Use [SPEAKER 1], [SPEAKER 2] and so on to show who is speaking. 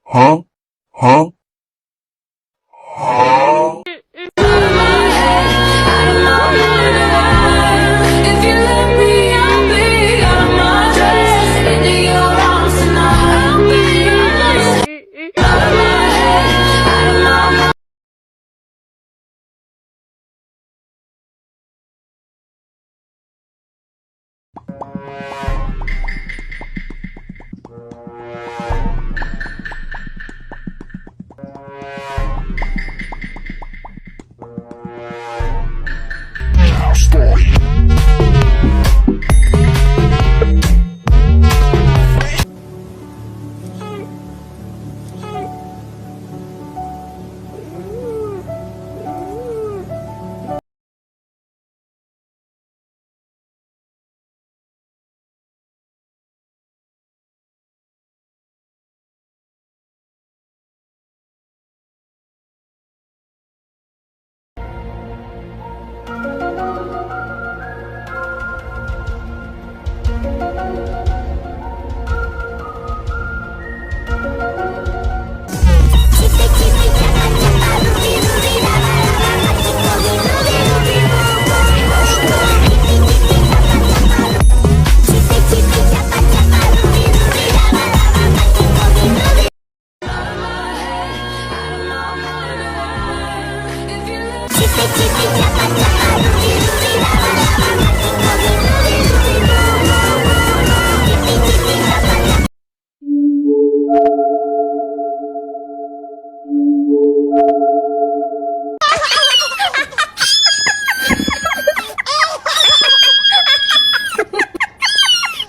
[SPEAKER 1] Huh? Huh?
[SPEAKER 2] If you let me, I'll be out of my dress. Into your arms tonight. I'll be out of my head, out of my mind.
[SPEAKER 3] Thank you.